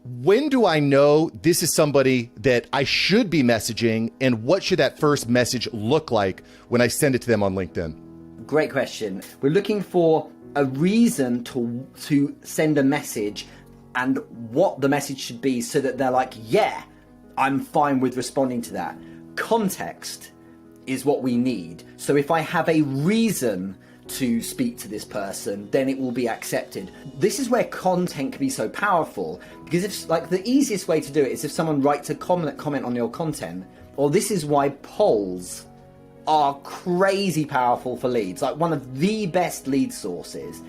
When do I know this is somebody that I should be messaging, and what should that first message look like when I send it to them on LinkedIn? Great question. We're looking for a reason to send a message and what the message should be so that they're like, yeah, I'm fine with responding to that. Context is what we need. So if I have a reason to speak to this person, then it will be accepted. This is where content can be so powerful, because if like the easiest way to do it is if someone writes a comment on your content, or this is why polls are crazy powerful for leads, like one of the best lead sources.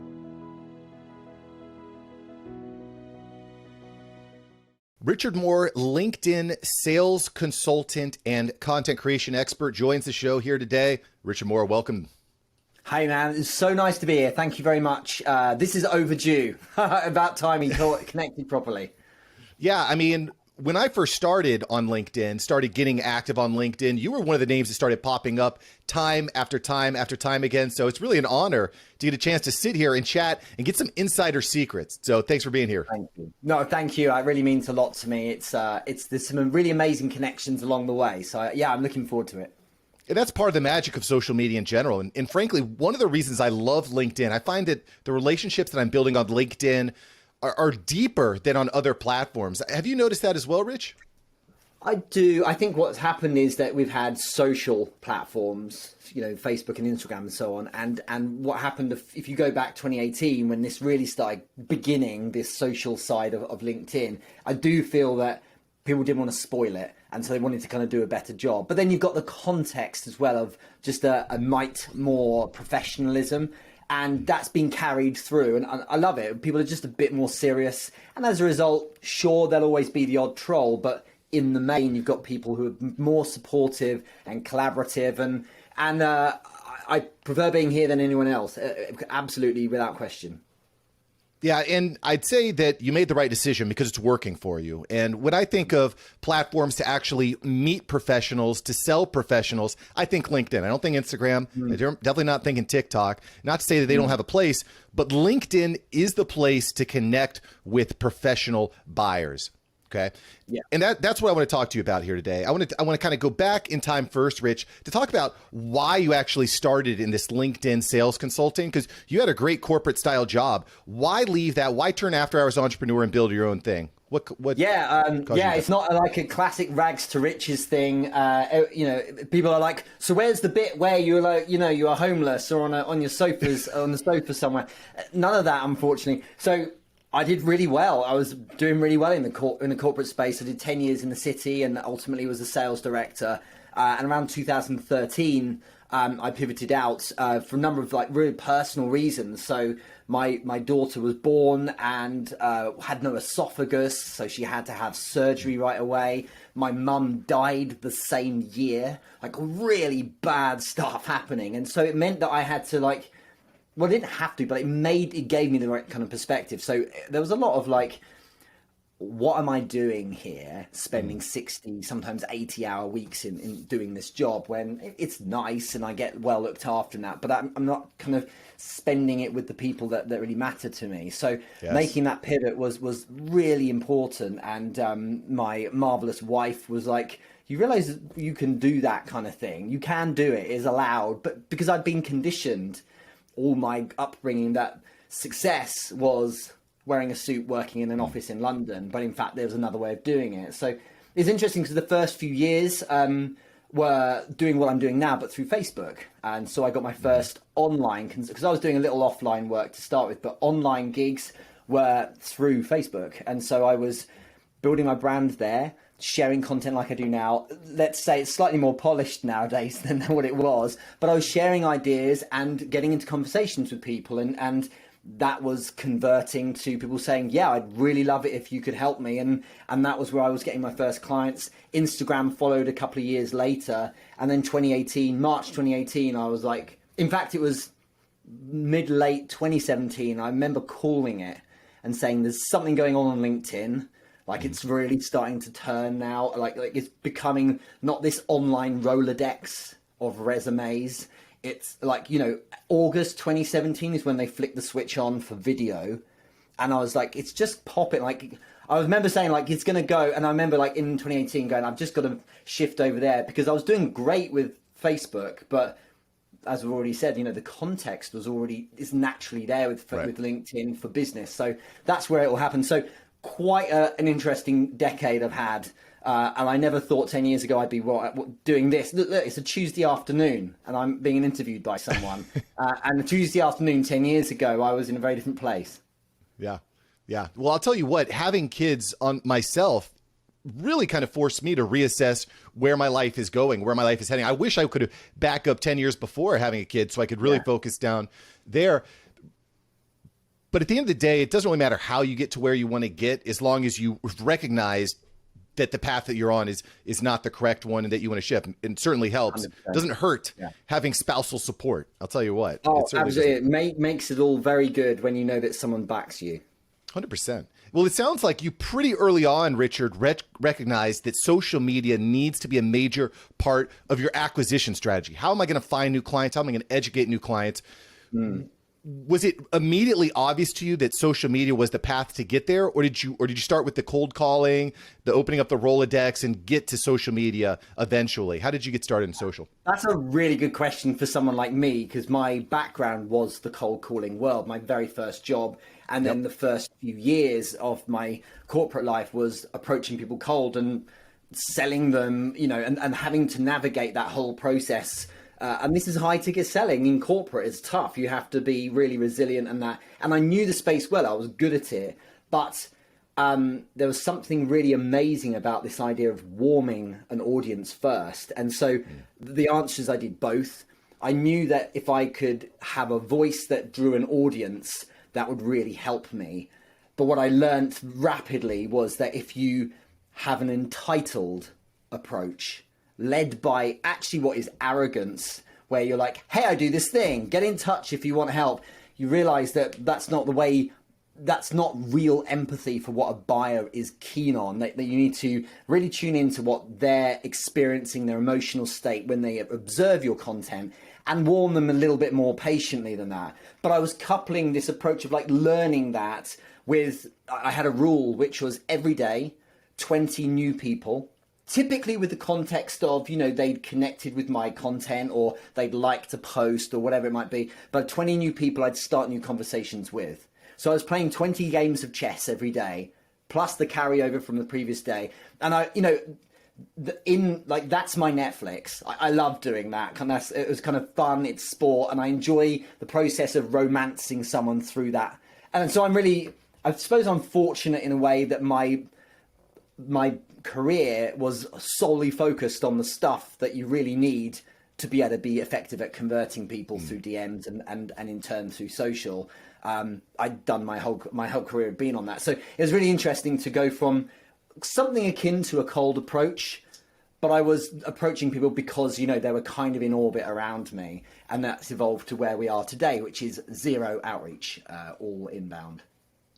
Richard Moore, LinkedIn sales consultant and content creation expert, joins the show here today. Richard Moore, welcome. Hey man, it's so nice to be here. Thank you very much. This is overdue. About time we connected properly. Yeah, I mean, when I first started on LinkedIn, started getting active on LinkedIn, you were one of the names that started popping up time after time after time again. So it's really an honor to get a chance to sit here and chat and get some insider secrets. So thanks for being here. Thank you. No, thank you. It really means a lot to me. There's some really amazing connections along the way. So yeah, I'm looking forward to it. And that's part of the magic of social media in general. And frankly, one of the reasons I love LinkedIn, I find that the relationships that I'm building on LinkedIn are deeper than on other platforms. Have you noticed that as well, Rich? I do. I think what's happened is that we've had social platforms, you know, Facebook and Instagram and so on. And what happened if you go back 2018, when this really started beginning, this social side of LinkedIn, I do feel that people didn't want to spoil it. And so they wanted to kind of do a better job. But then you've got the context as well of just a mite more professionalism. And that's been carried through. And I love it. People are just a bit more serious. And as a result, sure, there'll always be the odd troll. But in the main, you've got people who are more supportive and collaborative. And I prefer being here than anyone else. Absolutely, without question. Yeah, and I'd say that you made the right decision because it's working for you. And when I think of platforms to actually meet professionals, to sell professionals, I think LinkedIn. I don't think Instagram. I'm definitely not thinking TikTok. Not to say that they don't have a place, but LinkedIn is the place to connect with professional buyers. Okay. Yeah. And that's what I want to talk to you about here today. I want to kind of go back in time first, Rich, to talk about why you actually started in this LinkedIn sales consulting, because you had a great corporate style job. Why leave that? Why turn after hours entrepreneur and build your own thing? What? Yeah. It's not like a classic rags to riches thing. You know, people are like, so where's the bit where you're like, you know, you are homeless or on your sofas, on the sofa somewhere? None of that, unfortunately. So I did really well. I was doing really well in the corporate space. I did 10 years in the city and ultimately was a sales director. And around 2013, I pivoted out for a number of like really personal reasons. So my daughter was born and had no esophagus, so she had to have surgery right away. My mum died the same year, like really bad stuff happening. And so it meant that I had to like, well, I didn't have to, but it gave me the right kind of perspective. So there was a lot of like, what am I doing here? Spending 60, sometimes 80-hour weeks in doing this job when it's nice and I get well looked after and that, but I'm not kind of spending it with the people that really matter to me. So yes, making that pivot was really important. And my marvelous wife was like, you realize you can do that kind of thing. You can do it, is allowed. But because I'd been conditioned all my upbringing that success was wearing a suit, working in an office in London, but in fact there was another way of doing it. So it's interesting because the first few years were doing what I'm doing now, but through Facebook. And so I got my first online, because I was doing a little offline work to start with, but online gigs were through Facebook. And so I was building my brand there, sharing content like I do now. Let's say it's slightly more polished nowadays than what it was, but I was sharing ideas and getting into conversations with people, and that was converting to people saying, yeah, I'd really love it if you could help me. And that was where I was getting my first clients. Instagram followed a couple of years later. And then March 2018, I was like, in fact, it was mid-late 2017. I remember calling it and saying there's something going on LinkedIn. Like it's really starting to turn now. Like it's becoming not this online Rolodex of resumes. It's like, you know, August 2017 is when they flicked the switch on for video. And I was like, it's just popping. Like I remember saying like it's going to go, and I remember like in 2018 going, I've just got to shift over there because I was doing great with Facebook, but as we've already said, the context is naturally there with LinkedIn for business. So that's where it will happen. So quite an interesting decade I've had. And I never thought 10 years ago I'd be doing this. Look, it's a Tuesday afternoon and I'm being interviewed by someone. And a Tuesday afternoon 10 years ago, I was in a very different place. Yeah. Yeah. Well, I'll tell you what, having kids on myself really kind of forced me to reassess where my life is going, where my life is heading. I wish I could have back up 10 years before having a kid so I could really focus down there. But at the end of the day, it doesn't really matter how you get to where you want to get, as long as you recognize that the path that you're on is not the correct one and that you want to shift. It certainly helps. 100%. Doesn't hurt having spousal support. I'll tell you what. Oh, absolutely. It makes it all very good when you know that someone backs you. 100%. Well, it sounds like you pretty early on, Richard, recognized that social media needs to be a major part of your acquisition strategy. How am I going to find new clients? How am I going to educate new clients? Was it immediately obvious to you that social media was the path to get there? Or did you start with the cold calling, the opening up the Rolodex and get to social media eventually? How did you get started in social? That's a really good question for someone like me, because my background was the cold calling world, my very first job. And then the first few years of my corporate life was approaching people cold and selling them, and having to navigate that whole process. And this is high ticket selling in corporate. It's tough. You have to be really resilient and that. And I knew the space well. I was good at it. But there was something really amazing about this idea of warming an audience first. And so the answer is I did both. I knew that if I could have a voice that drew an audience, that would really help me. But what I learned rapidly was that if you have an entitled approach, led by actually what is arrogance, where you're like, hey, I do this thing, get in touch if you want help, you realize that that's not the way, that's not real empathy for what a buyer is keen on, that you need to really tune into what they're experiencing, their emotional state when they observe your content, and warm them a little bit more patiently than that. But I was coupling this approach of like learning that with, I had a rule, which was every day, 20 new people, typically with the context of, they'd connected with my content or they'd like to post or whatever it might be. But 20 new people I'd start new conversations with. So I was playing 20 games of chess every day, plus the carryover from the previous day. And that's my Netflix. I love doing that. It was kind of fun. It's sport, and I enjoy the process of romancing someone through that. And so I suppose I'm fortunate in a way that my career was solely focused on the stuff that you really need to be able to be effective at converting people through DMs and in turn through social. I'd done my whole career being on that. So it was really interesting to go from something akin to a cold approach, but I was approaching people because, they were kind of in orbit around me. And that's evolved to where we are today, which is zero outreach, all inbound.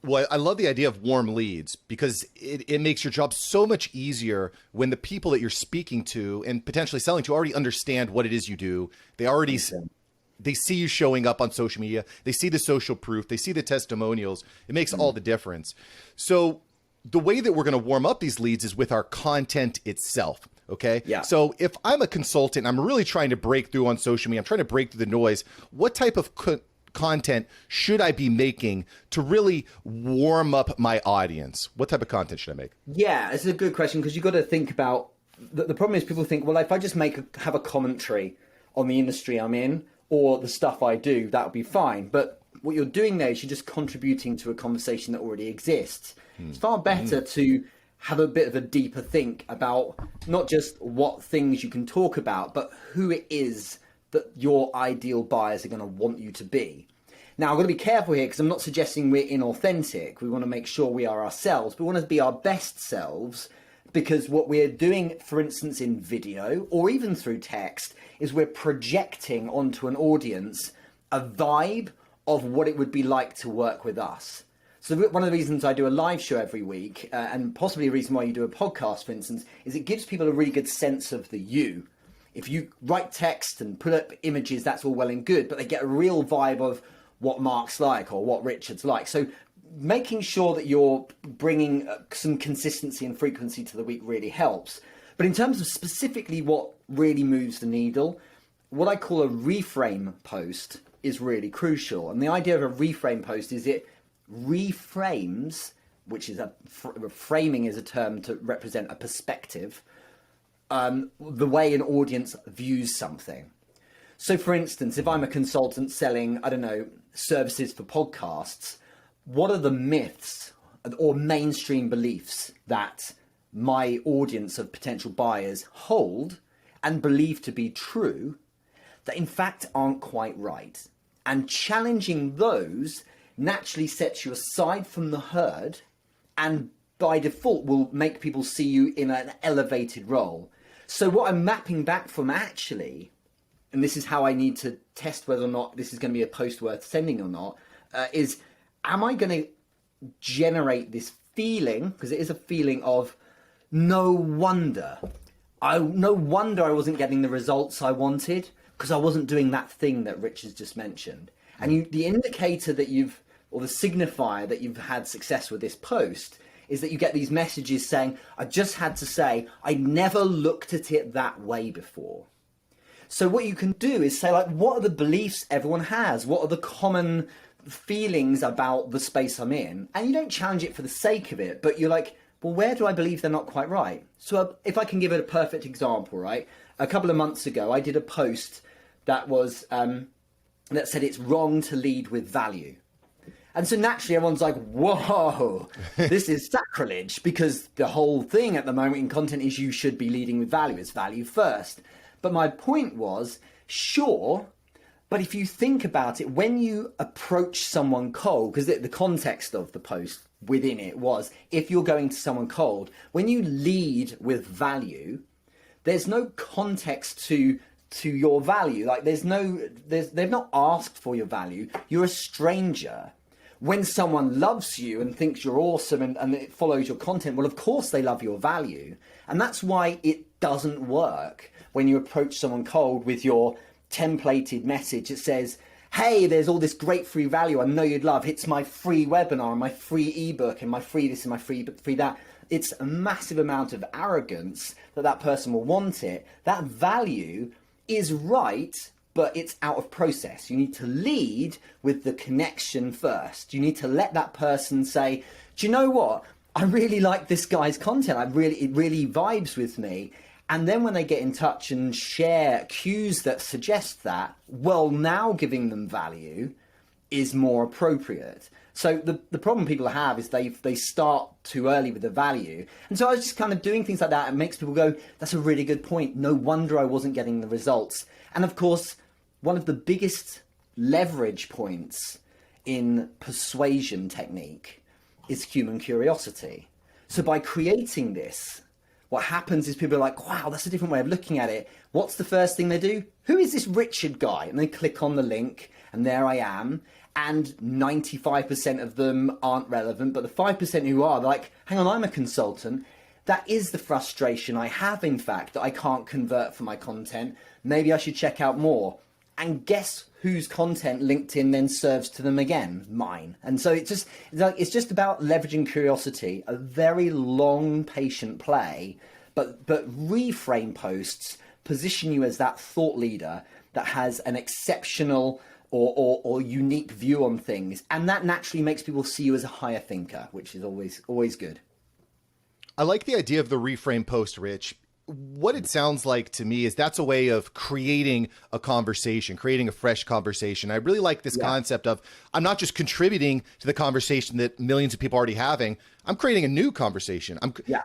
Well, I love the idea of warm leads because it makes your job so much easier when the people that you're speaking to and potentially selling to already understand what it is you do. They see you showing up on social media. They see the social proof. They see the testimonials. It makes all the difference. So the way that we're going to warm up these leads is with our content itself. Okay. Yeah. So if I'm a consultant, I'm really trying to break through on social media. I'm trying to break through the noise. What type of content should I be making to really warm up my audience? What type of content should I make? Yeah, it's a good question because you've got to think about the problem is people think, well, if I just have a commentary on the industry I'm in or the stuff I do, that would be fine. But what you're doing there is you're just contributing to a conversation that already exists. It's far better to have a bit of a deeper think about not just what things you can talk about, but who it is that your ideal buyers are going to want you to be. Now, I've got to be careful here because I'm not suggesting we're inauthentic. We want to make sure we are ourselves. We want to be our best selves because what we're doing, for instance, in video or even through text, is we're projecting onto an audience a vibe of what it would be like to work with us. So one of the reasons I do a live show every week, and possibly a reason why you do a podcast, for instance, is it gives people a really good sense of the you. If you write text and put up images, that's all well and good, but they get a real vibe of what Mark's like or what Richard's like. So making sure that you're bringing some consistency and frequency to the week really helps. But in terms of specifically what really moves the needle, what I call a reframe post is really crucial. And the idea of a reframe post is it reframes, which is framing is a term to represent a perspective, the way an audience views something. So for instance, if I'm a consultant selling, I don't know, services for podcasts, what are the myths or mainstream beliefs that my audience of potential buyers hold and believe to be true that in fact aren't quite right? And challenging those naturally sets you aside from the herd and by default will make people see you in an elevated role. So what I'm mapping back from actually, and this is how I need to test whether or not this is going to be a post worth sending or not, is am I going to generate this feeling, because it is a feeling of no wonder I wasn't getting the results I wanted because I wasn't doing that thing that Rich has just mentioned. And the indicator that or the signifier that you've had success with this post is that you get these messages saying, I just had to say, I never looked at it that way before. So what you can do is say, like, what are the beliefs everyone has? What are the common feelings about the space I'm in? And you don't challenge it for the sake of it, but you're like, well, where do I believe they're not quite right? So if I can give it a perfect example, right? A couple of months ago, I did a post that was, that said it's wrong to lead with value. And so naturally everyone's like, whoa, this is sacrilege, because the whole thing at the moment in content is you should be leading with value. It's value first. But my point was, sure, but if you think about it, when you approach someone cold, because the context of the post within it was, if you're going to someone cold, when you lead with value, there's no context to your value. Like they've not asked for your value. You're a stranger. When someone loves you and thinks you're awesome and it follows your content, well, of course they love your value. And that's why it doesn't work when you approach someone cold with your templated message. It says, hey, there's all this great free value I know you'd love. It's my free webinar and my free ebook and my free this and my free that. It's a massive amount of arrogance that person will want it. That value is right, but it's out of process. You need to lead with the connection first. You need to let that person say, do you know what? I really like this guy's content. It really vibes with me. And then when they get in touch and share cues that suggest that, well, now giving them value is more appropriate. So the problem people have is they start too early with the value. And so I was just kind of doing things like that. It makes people go, that's a really good point. No wonder I wasn't getting the results. And of course, one of the biggest leverage points in persuasion technique is human curiosity. So by creating this, what happens is people are like, wow, that's a different way of looking at it. What's the first thing they do? Who is this Richard guy? And they click on the link and there I am. And 95% of them aren't relevant, but the 5% who are, they're like, hang on, I'm a consultant. That is the frustration I have, in fact, that I can't convert for my content. Maybe I should check out more. And guess whose content LinkedIn then serves to them again? Mine. And so it's just about leveraging curiosity, a very long, patient play, but reframe posts position you as that thought leader that has an exceptional or unique view on things. And that naturally makes people see you as a higher thinker, which is always good. I like the idea of the reframe post, Rich. What it sounds like to me is that's a way of creating a conversation, creating a fresh conversation. I really like this concept of I'm not just contributing to the conversation that millions of people are already having. I'm creating a new conversation.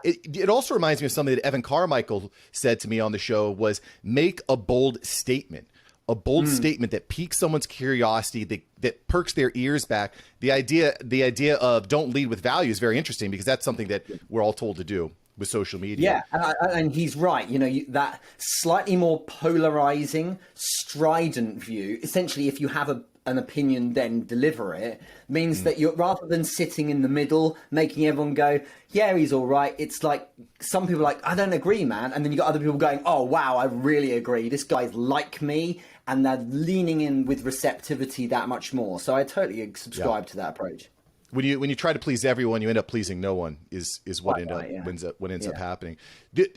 It also reminds me of something that Evan Carmichael said to me on the show was make a bold statement. A bold statement that piques someone's curiosity, that perks their ears back. The idea of don't lead with value is very interesting because that's something that we're all told to do with social media. Yeah, and he's right. You know, that slightly more polarizing, strident view, essentially if you have an opinion, then deliver it, means that you're, rather than sitting in the middle, making everyone go, yeah, he's all right. It's like some people are like, I don't agree, man. And then you got other people going, oh, wow, I really agree. This guy's like me. And they're leaning in with receptivity that much more. So I totally subscribe to that approach. when you try to please everyone, you end up pleasing no one. Is what ends up happening.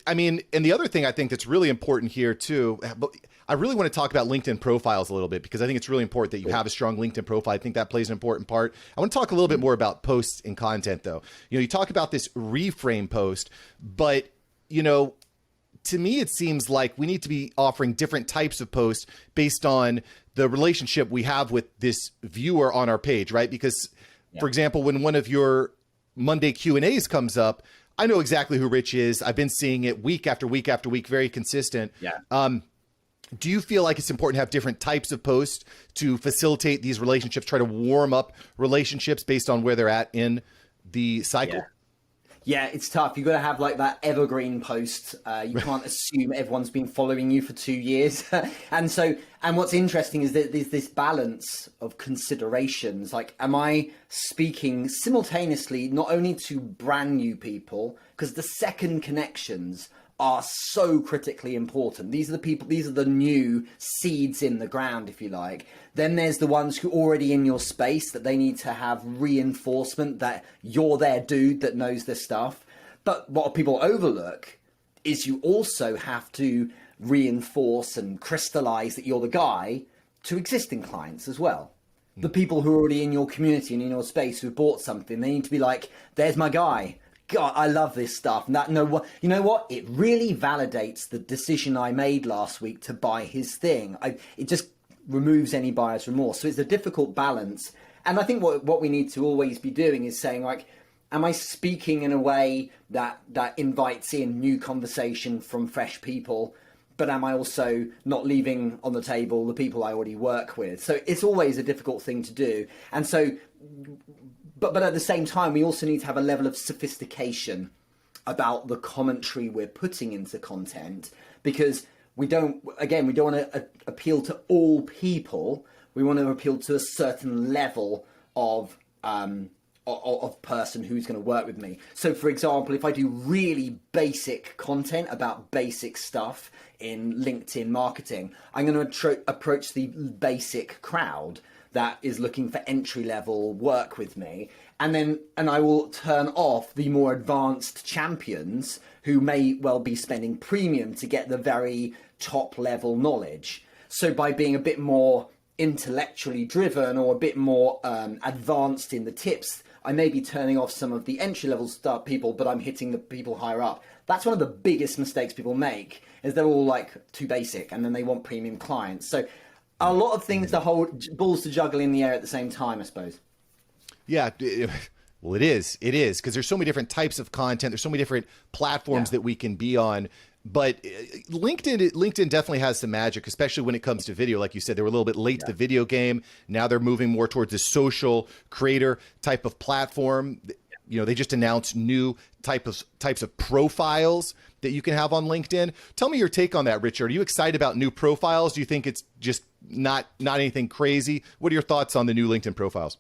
I mean, and the other thing I think that's really important here too. But I really want to talk about LinkedIn profiles a little bit, because I think it's really important that you have a strong LinkedIn profile. I think that plays an important part. I want to talk a little bit more about posts and content, though. You talk about this reframe post, but to me, it seems like we need to be offering different types of posts based on the relationship we have with this viewer on our page, right? Because, for example, when one of your Monday Q&As comes up, I know exactly who Rich is. I've been seeing it week after week after week, very consistent. Yeah. Do you feel like it's important to have different types of posts to facilitate these relationships, try to warm up relationships based on where they're at in the cycle? Yeah, it's tough. You've got to have like that evergreen post. You can't assume everyone's been following you for 2 years. And what's interesting is that there's this balance of considerations. Like, am I speaking simultaneously not only to brand new people, because the second connections are so critically important. These are the people, these are the new seeds in the ground, if you like. Then there's the ones who are already in your space that they need to have reinforcement that you're their dude that knows this stuff. But what people overlook is you also have to reinforce and crystallize that you're the guy to existing clients as well. The people who are already in your community and in your space who bought something, they need to be like, there's my guy. God, I love this stuff. And you know what? It really validates the decision I made last week to buy his thing. It just removes any buyer's remorse. So it's a difficult balance. And I think what we need to always be doing is saying, like, am I speaking in a way that invites in new conversation from fresh people, but am I also not leaving on the table the people I already work with? So it's always a difficult thing to do. And so, but at the same time, we also need to have a level of sophistication about the commentary we're putting into content, because we don't want to appeal to all people. We want to appeal to a certain level of person who's going to work with me. So, for example, if I do really basic content about basic stuff in LinkedIn marketing, I'm going to approach the basic crowd that is looking for entry-level work with me. And I will turn off the more advanced champions who may well be spending premium to get the very top-level knowledge. So by being a bit more intellectually driven or a bit more advanced in the tips, I may be turning off some of the entry-level people, but I'm hitting the people higher up. That's one of the biggest mistakes people make, is they're all like too basic and then they want premium clients. So a lot of things to hold, balls to juggle in the air at the same time, I suppose. Yeah, well, it is because there's so many different types of content. There's so many different platforms that we can be on. But LinkedIn definitely has some magic, especially when it comes to video. Like you said, they were a little bit late to the video game. Now they're moving more towards a social creator type of platform. They just announced new types of profiles that you can have on LinkedIn. Tell me your take on that, Richard. Are you excited about new profiles? Do you think it's just not anything crazy? What are your thoughts on the new LinkedIn profiles?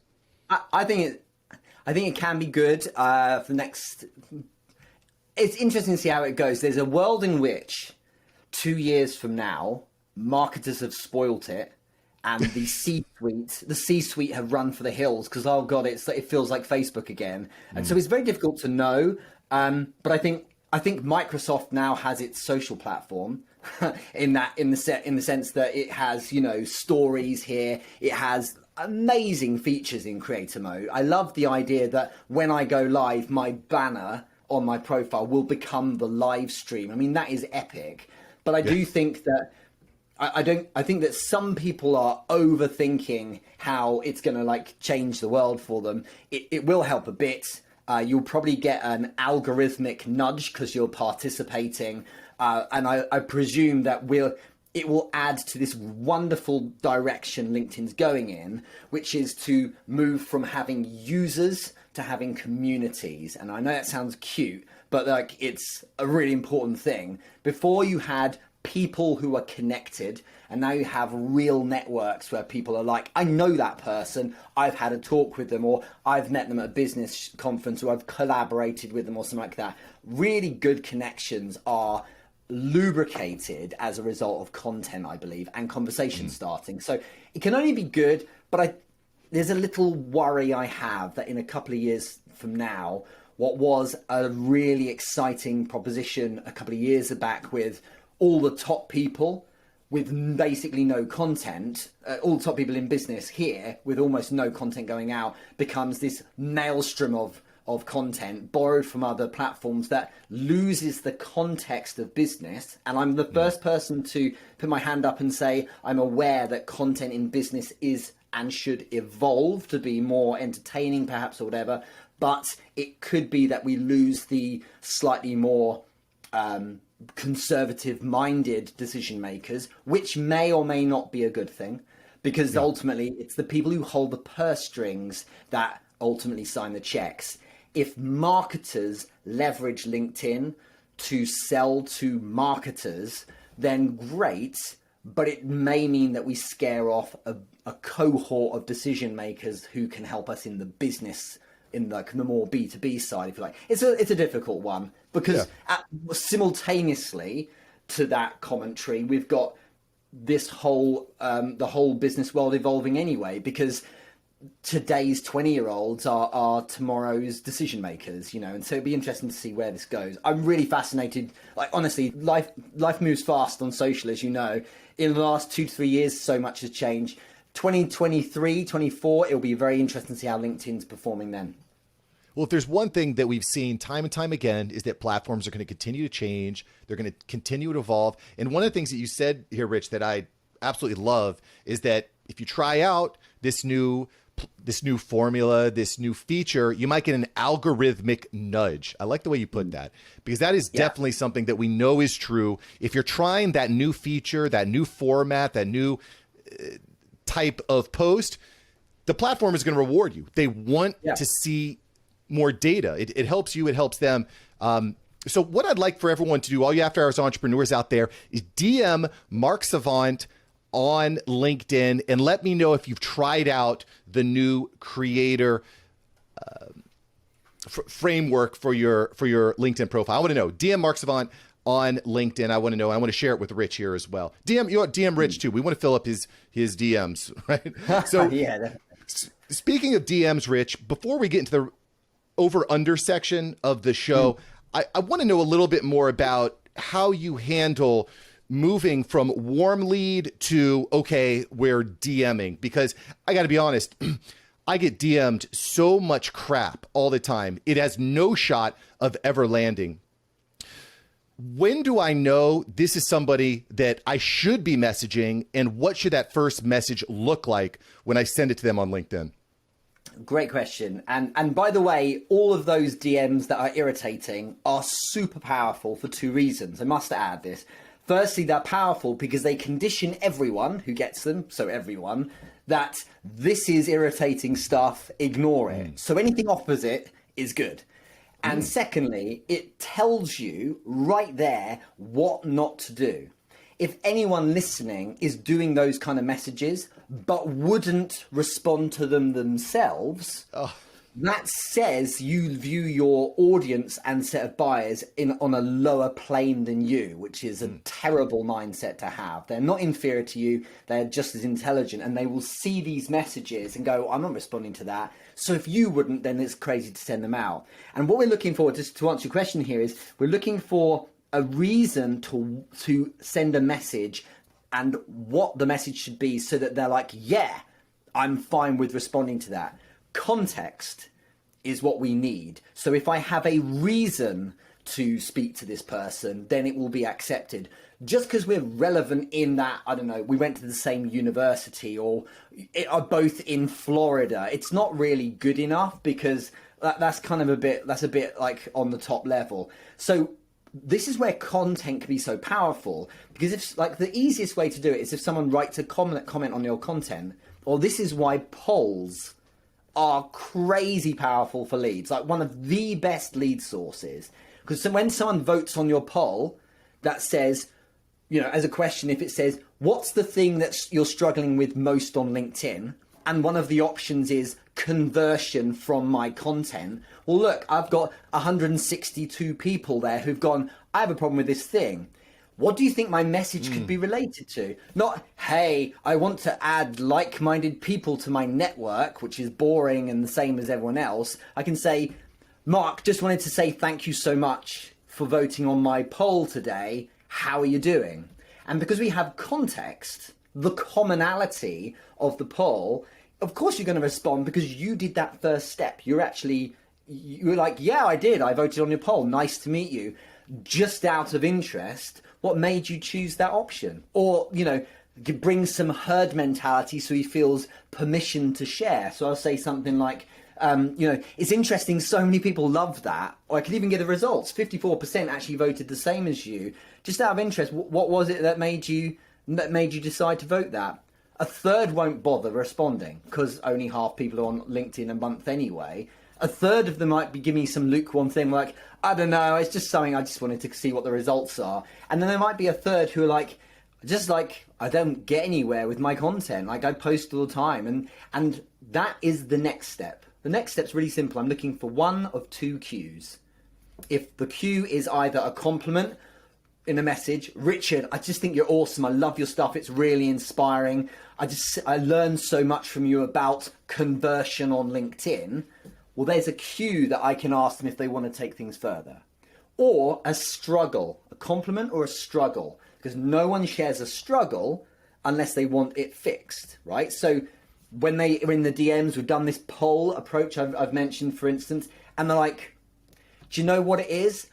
I think it can be good for the next. It's interesting to see how it goes. There's a world in which 2 years from now, marketers have spoilt it, and the C-suite have run for the hills because, oh god, it feels like Facebook again, and so it's very difficult to know. But I think Microsoft now has its social platform in the sense that it has stories here. It has amazing features in creator mode. I love the idea that when I go live, my banner on my profile will become the live stream. I mean, that is epic. But I do think that I think that some people are overthinking how it's going to change the world for them. It will help a bit. You'll probably get an algorithmic nudge because you're participating. And I presume that it will add to this wonderful direction LinkedIn's going in, which is to move from having users to having communities. And I know that sounds cute, but it's a really important thing. Before you had people who are connected, and now you have real networks where people are like, I know that person, I've had a talk with them, or I've met them at a business conference, or I've collaborated with them, or something like that. Really good connections are lubricated as a result of content, I believe, and conversation starting. So it can only be good, but there's a little worry I have that in a couple of years from now, what was a really exciting proposition a couple of years back with all the top people with basically no content, all the top people in business here with almost no content going out, becomes this maelstrom of content borrowed from other platforms that loses the context of business. And I'm the first person to put my hand up and say I'm aware that content in business is and should evolve to be more entertaining perhaps or whatever, but it could be that we lose the slightly more conservative minded decision makers, which may or may not be a good thing, because ultimately it's the people who hold the purse strings that ultimately sign the checks. If marketers leverage LinkedIn to sell to marketers, then great, but it may mean that we scare off a cohort of decision makers who can help us in the business, in the more B2B side, if you like. It's a difficult one, because simultaneously to that commentary, we've got this whole the whole business world evolving anyway, because today's 20-year-olds are tomorrow's decision makers, you know, and so it'd be interesting to see where this goes. I'm really fascinated. Like, honestly, life moves fast on social, as you know. In the last 2 to 3 years, so much has changed. 2023, 24, it'll be very interesting to see how LinkedIn's performing then. Well, if there's one thing that we've seen time and time again, is that platforms are going to continue to change. They're going to continue to evolve. And one of the things that you said here, Rich, that I absolutely love is that if you try out this new formula, this new feature, you might get an algorithmic nudge. I like the way you put that, because that is definitely something that we know is true. If you're trying that new feature, that new format, that new type of post, the platform is going to reward you. They want to see more data. It helps you, it helps them. So what I'd like for everyone to do, all you after hours entrepreneurs out there, is DM Mark Savant on LinkedIn and let me know if you've tried out the new creator framework for your LinkedIn profile. I want to know. DM Mark Savant on LinkedIn. I want to know. I want to share it with Rich here as well. DM Rich too. We want to fill up his DMs, right? So speaking of DMs, Rich, before we get into the over-under section of the show, I want to know a little bit more about how you handle moving from warm lead to, okay, we're DMing, because I got to be honest, I get DM'd so much crap all the time. It has no shot of ever landing. When do I know this is somebody that I should be messaging, and what should that first message look like when I send it to them on LinkedIn? Great question. And by the way, all of those DMs that are irritating are super powerful for 2 reasons. I must add this. Firstly, they're powerful because they condition everyone who gets them, so everyone, that this is irritating stuff, ignore it. So anything opposite is good. And secondly, it tells you right there what not to do. If anyone listening is doing those kind of messages but wouldn't respond to them themselves, that says you view your audience and set of buyers on a lower plane than you, which is a terrible mindset to have. They're not inferior to you. They're just as intelligent, and they will see these messages and go, I'm not responding to that. So if you wouldn't, then it's crazy to send them out. And what we're looking for, just to answer your question here, is we're looking for a reason to send a message and what the message should be, so that they're like, yeah, I'm fine with responding to that. Context is what we need. So if I have a reason to speak to this person, then it will be accepted. Just because we're relevant in that, I don't know, we went to the same university or are both in Florida, it's not really good enough, because that's kind of a bit like on the top level. So this is where content can be so powerful, because if, like, the easiest way to do it is if someone writes a comment on your content, or this is why polls are crazy powerful for leads, like one of the best lead sources. Because when someone votes on your poll that says, you know, as a question, if it says, what's the thing that you're struggling with most on LinkedIn? And one of the options is conversion from my content. Well, look, I've got 162 people there who've gone, I have a problem with this thing. what do you think my message could be related to? Not, hey, I want to add like-minded people to my network, which is boring and the same as everyone else. I can say, Mark, just wanted to say thank you so much for voting on my poll today. How are you doing? And because we have context, the commonality of the poll, of course you're going to respond because you did that first step. You're like, yeah, I did. I voted on your poll. Nice to meet you. Just out of interest, what made you choose that option? Or, bring some herd mentality so he feels permission to share. So I'll say something like, it's interesting, so many people love that. Or I could even get the results. 54% actually voted the same as you. Just out of interest, what was it that made you decide to vote that? A third won't bother responding because only half people are on LinkedIn a month anyway. A third of them might be giving me some lukewarm thing like, I don't know, it's just something I just wanted to see what the results are. And then there might be a third who are like, I don't get anywhere with my content. Like I post all the time. And that is the next step. The next step's really simple. I'm looking for one of two cues. If the cue is either a compliment in a message, Richard, I just think you're awesome. I love your stuff. It's really inspiring. I learned so much from you about conversion on LinkedIn. Well, there's a cue that I can ask them if they want to take things further. Or a struggle, a compliment or a struggle, because no one shares a struggle unless they want it fixed, right? So when they are in the DMs, we've done this poll approach I've mentioned, for instance, and they're like, do you know what it is?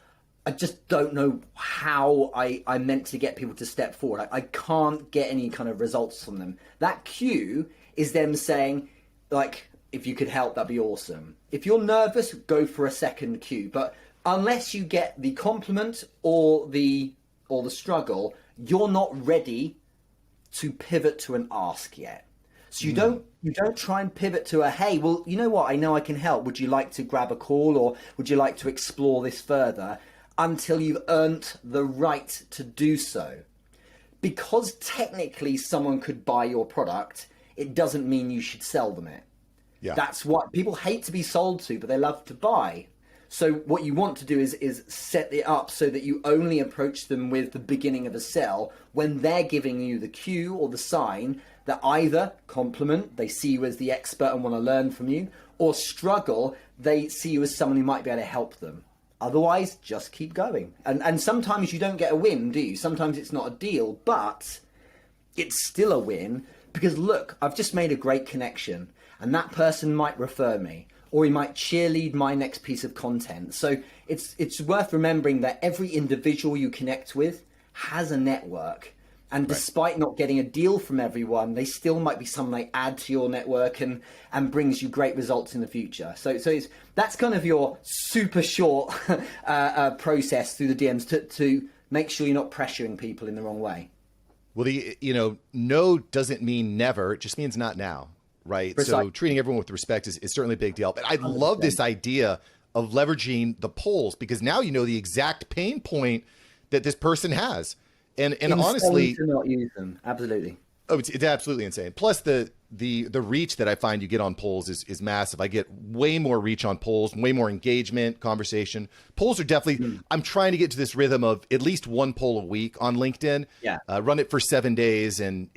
I just don't know how I meant to get people to step forward. I can't get any kind of results from them. That cue is them saying, like, if you could help, that'd be awesome. If you're nervous, go for a second cue. But unless you get the compliment or the struggle, you're not ready to pivot to an ask yet. So you don't try and pivot to a, hey, well, you know what? I know I can help. Would you like to grab a call or would you like to explore this further? Until you've earned the right to do so. Because technically someone could buy your product, it doesn't mean you should sell them it. Yeah. That's what people hate to be sold to, but they love to buy. So what you want to do is set it up so that you only approach them with the beginning of a sell when they're giving you the cue or the sign that either compliment, they see you as the expert and want to learn from you, or struggle, they see you as someone who might be able to help them. Otherwise, just keep going. And sometimes you don't get a win, do you? Sometimes it's not a deal, but it's still a win because look, I've just made a great connection and that person might refer me or he might cheerlead my next piece of content. So it's worth remembering that every individual you connect with has a network. And despite not getting a deal from everyone, they still might be someone they add to your network and brings you great results in the future. So that's kind of your super short process through the DMs to make sure you're not pressuring people in the wrong way. Well, no doesn't mean never. It just means not now, right? Precisely. So treating everyone with respect is certainly a big deal. But I love this idea of leveraging the polls because now you know the exact pain point that this person has. And honestly, to not use them. Absolutely. Oh, it's absolutely insane. Plus the reach that I find you get on polls is massive. I get way more reach on polls, way more engagement, conversation. Polls are definitely, I'm trying to get to this rhythm of at least one poll a week on LinkedIn. Yeah. Run it for 7 days and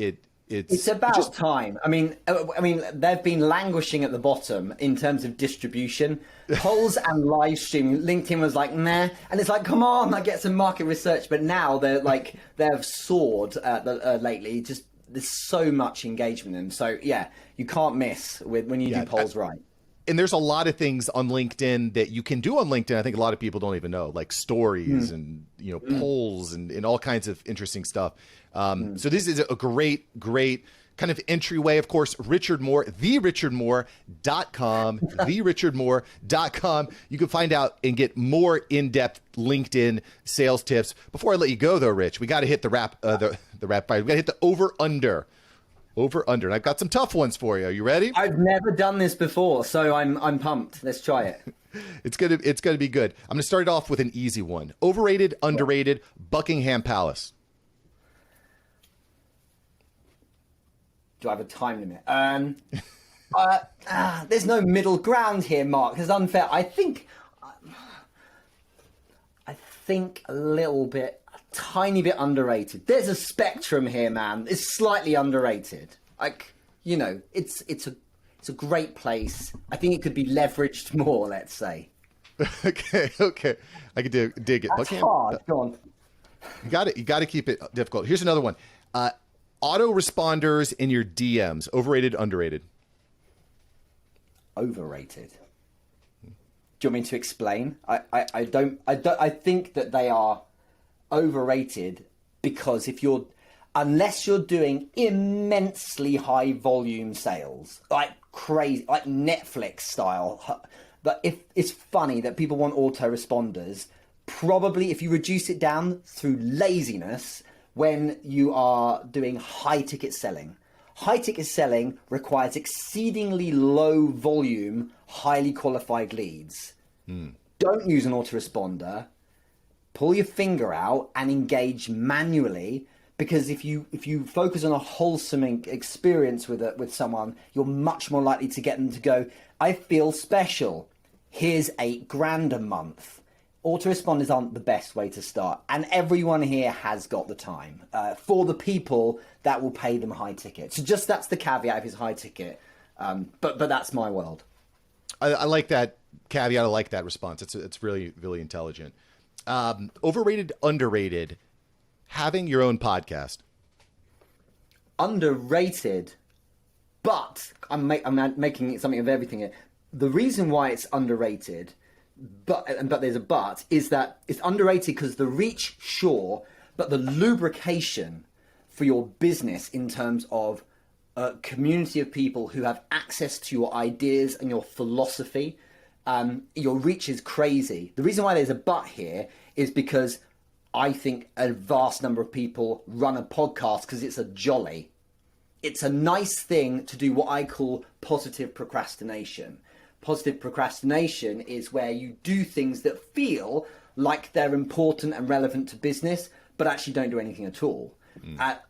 it's about time. I mean, they've been languishing at the bottom in terms of distribution. Polls and live streaming. LinkedIn was like, nah, and it's like, come on, I get some market research. But now they've soared lately. Just there's so much engagement, and so yeah, you can't miss when you do polls right. And there's a lot of things on LinkedIn that you can do on LinkedIn. I think a lot of people don't even know, like stories and polls and all kinds of interesting stuff. So this is a great kind of entryway. Of course, Richard Moore, therichardmoore.com, therichardmoore.com. You can find out and get more in-depth LinkedIn sales tips. Before I let you go, though, Rich, we got to hit the rap fire. We got to hit the over/under. Over/under. And I've got some tough ones for you. Are you ready? I've never done this before, so I'm pumped. Let's try it. It's gonna be good. I'm gonna start it off with an easy one. Overrated, underrated, Buckingham Palace. Do I have a time limit? There's no middle ground here, Mark. It's unfair. I think a little bit tiny bit underrated. There's a spectrum here, man. It's slightly underrated. Like, you know, it's a great place. I think it could be leveraged more, let's say. Okay. I could dig it. That's hard. Go on. You got to keep it difficult. Here's another one. Autoresponders in your DMs, overrated, underrated? Overrated. Do you want me to explain? I think that they are overrated because unless you're doing immensely high volume sales, like crazy, like Netflix style, but if it's funny that people want autoresponders, probably if you reduce it down through laziness, when you are doing high ticket selling. High ticket selling requires exceedingly low volume, highly qualified leads. Don't use an autoresponder. Pull your finger out and engage manually, because if you focus on a wholesome experience with someone, you're much more likely to get them to go, I feel special. Here's $8,000 a month. Autoresponders aren't the best way to start, and everyone here has got the time for the people that will pay them high ticket. So just that's the caveat if it's high ticket, but that's my world. I like that caveat. I like that response. It's really, really intelligent. Overrated, underrated, having your own podcast. Underrated, but I'm making something of everything here. The reason why it's underrated, but there's a but, is that it's underrated because the reach, sure, but the lubrication for your business in terms of a community of people who have access to your ideas and your philosophy, your reach is crazy. The reason why there's a but here is because I think a vast number of people run a podcast because it's a jolly. It's a nice thing to do what I call positive procrastination. Positive procrastination is where you do things that feel like they're important and relevant to business, but actually don't do anything at all.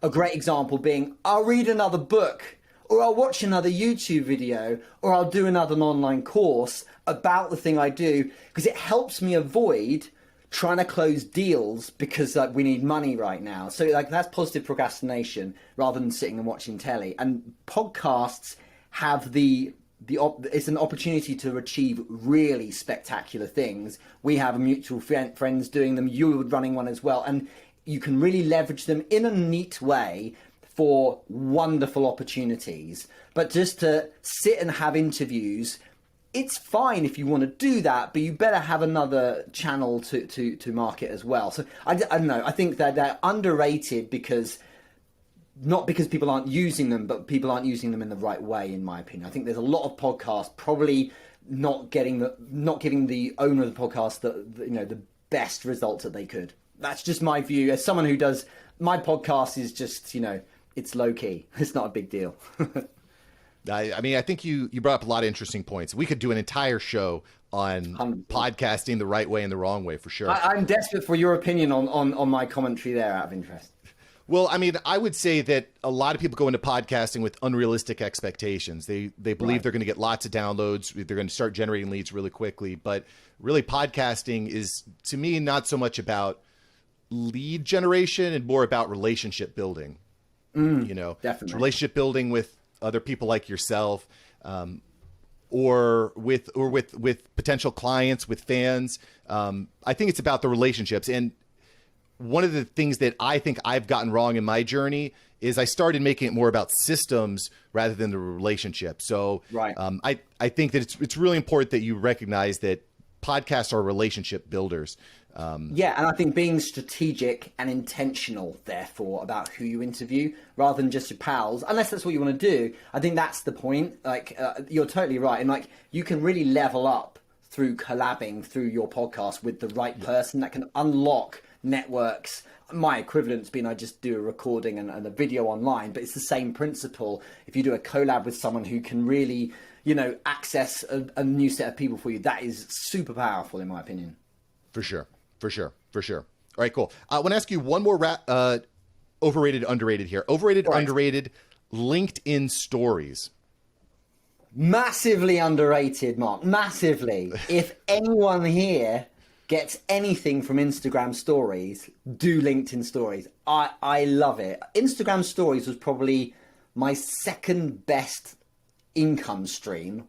A great example being, I'll read another book, or I'll watch another YouTube video, or I'll do another online course about the thing I do, because it helps me avoid trying to close deals because we need money right now. So that's positive procrastination rather than sitting and watching telly. And podcasts have it's an opportunity to achieve really spectacular things. We have a mutual friends doing them. You were running one as well. And you can really leverage them in a neat way for wonderful opportunities. But just to sit and have interviews, it's fine if you want to do that, but you better have another channel to market as well. So I don't know. I think that they're underrated because not because people aren't using them, but people aren't using them in the right way, in my opinion. I think there's a lot of podcasts probably not giving the owner of the podcast the best results that they could. That's just my view. As someone who does, my podcast is just, it's low key. It's not a big deal. I mean, I think you brought up a lot of interesting points. We could do an entire show on 100%. Podcasting the right way and the wrong way, for sure. I'm desperate for your opinion on my commentary there, out of interest. Well, I mean, I would say that a lot of people go into podcasting with unrealistic expectations. They believe they're going to get lots of downloads. They're going to start generating leads really quickly. But really, podcasting is, to me, not so much about lead generation and more about relationship building. Definitely. It's relationship building with other people like yourself, or with potential clients, with fans. I think it's about the relationships. And one of the things that I think I've gotten wrong in my journey is I started making it more about systems rather than the relationship. So I think that it's really important that you recognize that podcasts are relationship builders. And I think being strategic and intentional, therefore, about who you interview rather than just your pals, unless that's what you want to do. I think that's the point. You're totally right. And you can really level up through collabing through your podcast with the right person that can unlock networks. My equivalent's been I just do a recording and a video online, but it's the same principle. If you do a collab with someone who can really, access a new set of people for you, that is super powerful, in my opinion. For sure. All right, cool. I want to ask you one more overrated, underrated here. Overrated, underrated LinkedIn stories. Massively underrated, Mark. Massively. If anyone here gets anything from Instagram stories, do LinkedIn stories. I love it. Instagram stories was probably my second best income stream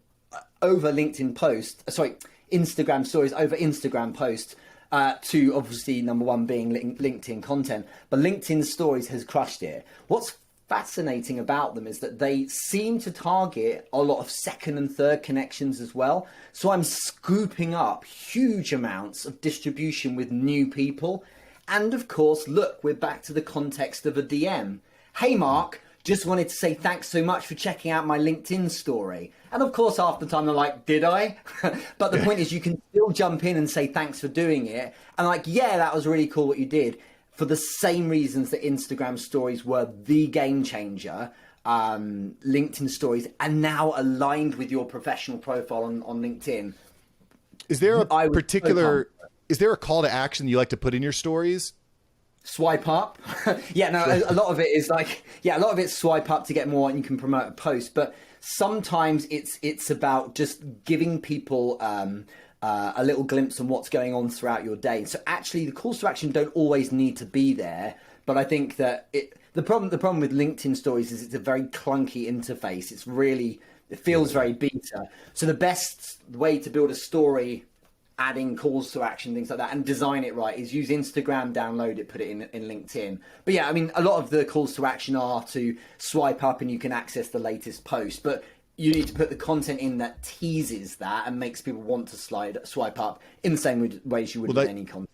over LinkedIn post. Sorry, Instagram stories over Instagram post. To obviously number one being LinkedIn content, but LinkedIn stories has crushed it. What's fascinating about them is that they seem to target a lot of second and third connections as well. So I'm scooping up huge amounts of distribution with new people. And of course, look, we're back to the context of a DM. Hey, Mark, just wanted to say thanks so much for checking out my LinkedIn story. And of course, half the time they're like, did I? But the point is you can still jump in and say thanks for doing it. And like, yeah, that was really cool what you did. For the same reasons that Instagram stories were the game changer, LinkedIn stories are now aligned with your professional profile on LinkedIn. Is there a is there a call to action you like to put in your stories? Swipe up. Yeah, no, a lot of it is like, yeah, a lot of it's swipe up to get more and you can promote a post. But sometimes it's about just giving people a little glimpse on what's going on throughout your day. So actually the calls to action don't always need to be there. But I think that the problem with LinkedIn stories is it's a very clunky interface. It feels very beta. So the best way to build a story, adding calls to action, things like that, and design it right is use Instagram, download it, put it in LinkedIn. But yeah, I mean, a lot of the calls to action are to swipe up and you can access the latest post, but you need to put the content in that teases that and makes people want to swipe up in the same ways you would with any content.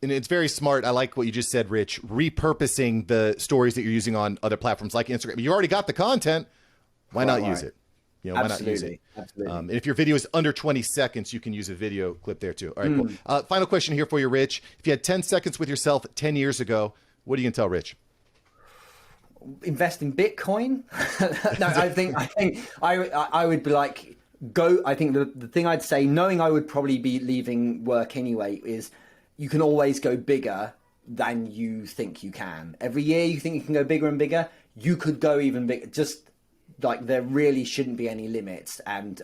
And it's very smart. I like what you just said, Rich, repurposing the stories that you're using on other platforms like Instagram. You already got the content. Why not use it? You know, why not use it? Absolutely. And if your video is under 20 seconds, you can use a video clip there too. All right, cool. Final question here for you, Rich. If you had 10 seconds with yourself 10 years ago, what are you going to tell Rich? Invest in Bitcoin? No, I think I would be like, go. I think the thing I'd say, knowing I would probably be leaving work anyway, is you can always go bigger than you think you can. Every year you think you can go bigger and bigger. You could go even bigger. Just like there really shouldn't be any limits, and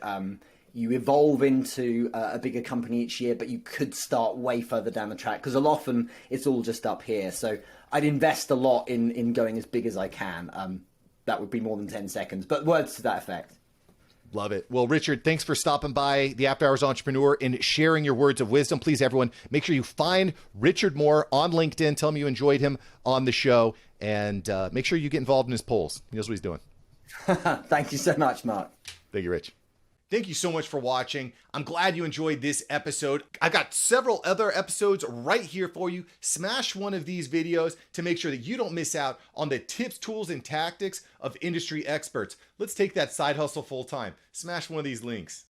you evolve into a bigger company each year, but you could start way further down the track because often it's all just up here. So I'd invest a lot in going as big as I can. That would be more than 10 seconds, but words to that effect. Love it. Well, Richard, thanks for stopping by the After Hours Entrepreneur and sharing your words of wisdom. Please, everyone, make sure you find Richard Moore on LinkedIn. Tell him you enjoyed him on the show, and make sure you get involved in his polls. He knows what he's doing. Thank you so much, Mark. Thank you, Rich. Thank you so much for watching. I'm glad you enjoyed this episode. I got several other episodes right here for you. Smash one of these videos to make sure that you don't miss out on the tips, tools, and tactics of industry experts. Let's take that side hustle full time. Smash one of these links.